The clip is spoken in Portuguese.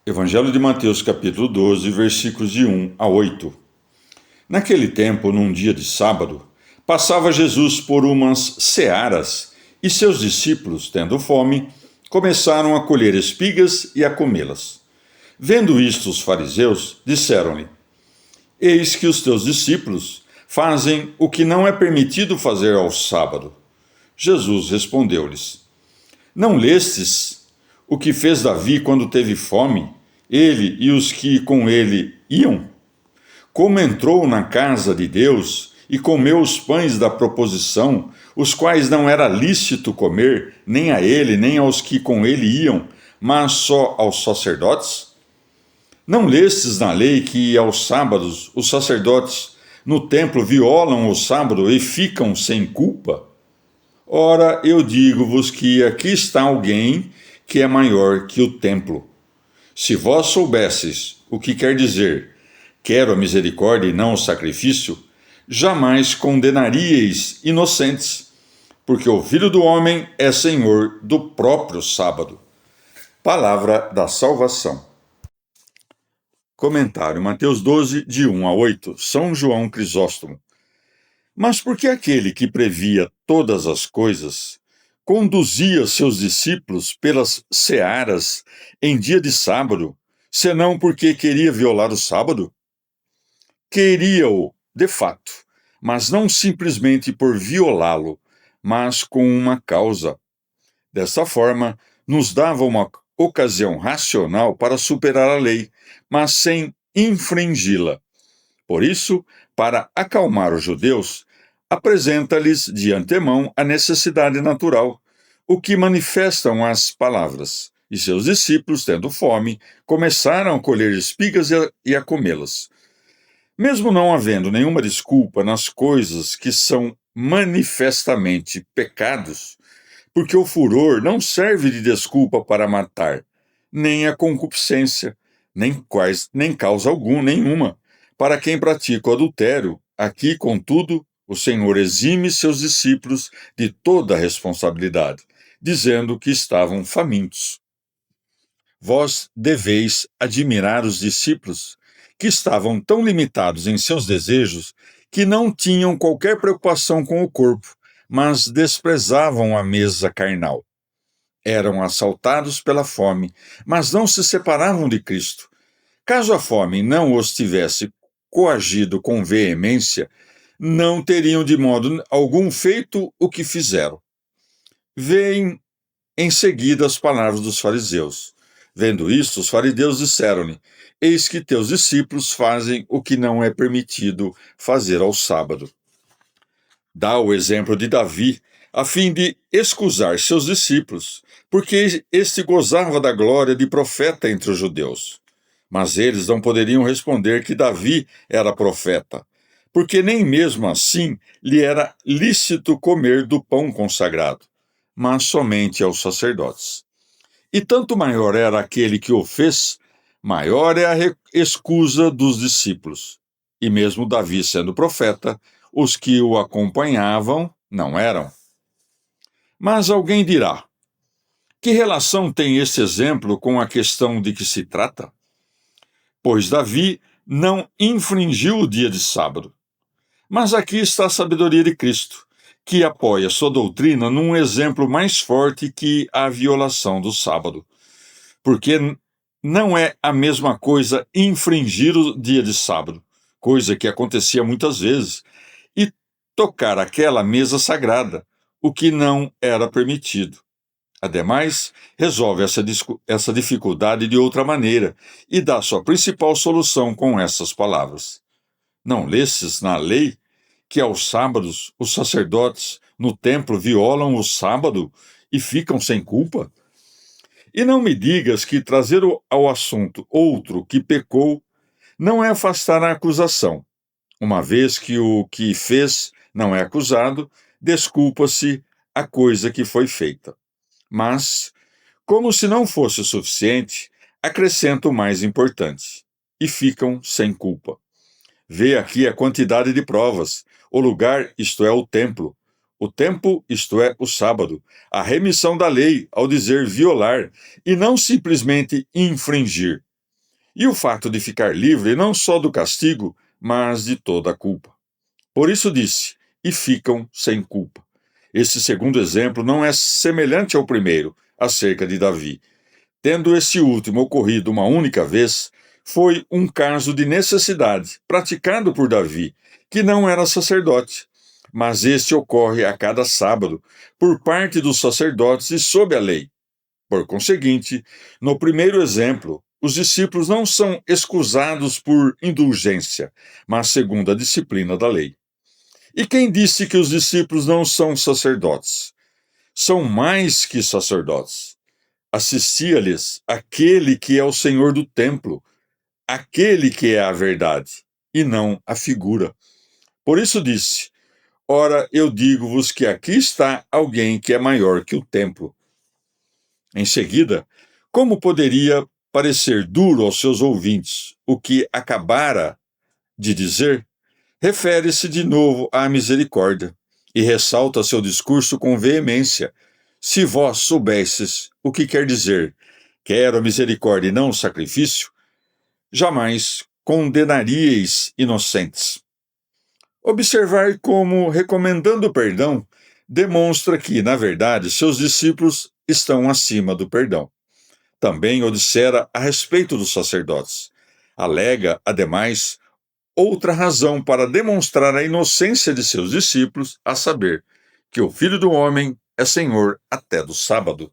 Evangelho de Mateus, capítulo 12, versículos de 1 a 8. Naquele tempo, num dia de sábado, passava Jesus por umas searas e seus discípulos, tendo fome, começaram a colher espigas e a comê-las. Vendo isto, os fariseus disseram-lhe: Eis que os teus discípulos fazem o que não é permitido fazer ao sábado. Jesus respondeu-lhes: Não lestes o que fez Davi quando teve fome, ele e os que com ele iam? Como entrou na casa de Deus e comeu os pães da proposição, os quais não era lícito comer, nem a ele, nem aos que com ele iam, mas só aos sacerdotes? Não lestes na lei que aos sábados os sacerdotes no templo violam o sábado e ficam sem culpa? Ora, eu digo-vos que aqui está alguém que é maior que o templo. Se vós soubesseis o que quer dizer, quero a misericórdia e não o sacrifício, jamais condenaríeis inocentes, porque o Filho do Homem é Senhor do próprio sábado. Palavra da salvação. Comentário: Mateus 12, de 1 a 8, São João Crisóstomo. Mas por que aquele que previa todas as coisas conduzia seus discípulos pelas searas em dia de sábado, senão porque queria violar o sábado? Queria-o, de fato, mas não simplesmente por violá-lo, mas com uma causa. Dessa forma, nos dava uma ocasião racional para superar a lei, mas sem infringi-la. Por isso, para acalmar os judeus, apresenta-lhes de antemão a necessidade natural, o que manifestam as palavras. E seus discípulos, tendo fome, começaram a colher espigas e a comê-las. Mesmo não havendo nenhuma desculpa nas coisas que são manifestamente pecados, porque o furor não serve de desculpa para matar, nem a concupiscência, nem causa nenhuma. Para quem pratica o adultério, aqui, contudo, o Senhor exime seus discípulos de toda a responsabilidade, dizendo que estavam famintos. Vós deveis admirar os discípulos, que estavam tão limitados em seus desejos que não tinham qualquer preocupação com o corpo, mas desprezavam a mesa carnal. Eram assaltados pela fome, mas não se separavam de Cristo. Caso a fome não os tivesse coagido com veemência, não teriam de modo algum feito o que fizeram. Veem em seguida as palavras dos fariseus. Vendo isto, os fariseus disseram-lhe: Eis que teus discípulos fazem o que não é permitido fazer ao sábado. Dá o exemplo de Davi, a fim de excusar seus discípulos, porque este gozava da glória de profeta entre os judeus. Mas eles não poderiam responder que Davi era profeta, porque nem mesmo assim lhe era lícito comer do pão consagrado, mas somente aos sacerdotes. E tanto maior era aquele que o fez, maior é a excusa dos discípulos. E mesmo Davi sendo profeta, os que o acompanhavam não eram. Mas alguém dirá: que relação tem esse exemplo com a questão de que se trata? Pois Davi não infringiu o dia de sábado. Mas aqui está a sabedoria de Cristo, que apoia sua doutrina num exemplo mais forte que a violação do sábado. Porque não é a mesma coisa infringir o dia de sábado, coisa que acontecia muitas vezes, e tocar aquela mesa sagrada, o que não era permitido. Ademais, resolve essa dificuldade de outra maneira e dá sua principal solução com essas palavras. Não lestes na lei que aos sábados os sacerdotes no templo violam o sábado e ficam sem culpa? E não me digas que trazer ao assunto outro que pecou não é afastar a acusação. Uma vez que o que fez não é acusado, desculpa-se a coisa que foi feita. Mas, como se não fosse o suficiente, acrescenta o mais importante: e ficam sem culpa. Vê aqui a quantidade de provas: o lugar, isto é, o tempo, isto é, o sábado, a remissão da lei, ao dizer violar, e não simplesmente infringir. e o fato de ficar livre não só do castigo, mas de toda a culpa. Por isso disse: e ficam sem culpa. Este segundo exemplo não é semelhante ao primeiro, acerca de Davi. Tendo esse último ocorrido uma única vez, foi um caso de necessidade, praticado por Davi, que não era sacerdote. Mas este ocorre a cada sábado, por parte dos sacerdotes e sob a lei. Por conseguinte, no primeiro exemplo, os discípulos não são excusados por indulgência, mas segundo a disciplina da lei. E quem disse que os discípulos não são sacerdotes? São mais que sacerdotes. Assistia-lhes aquele que é o Senhor do templo, aquele que é a verdade, e não a figura. Por isso disse: ora, eu digo-vos que aqui está alguém que é maior que o templo. Em seguida, como poderia parecer duro aos seus ouvintes o que acabara de dizer, refere-se de novo à misericórdia e ressalta seu discurso com veemência. Se vós soubesses o que quer dizer, quero a misericórdia e não o sacrifício, jamais condenaríeis inocentes. Observar como, recomendando o perdão, demonstra que, na verdade, seus discípulos estão acima do perdão. Também o dissera a respeito dos sacerdotes. Alega, ademais, outra razão para demonstrar a inocência de seus discípulos, a saber, que o Filho do Homem é Senhor até do sábado.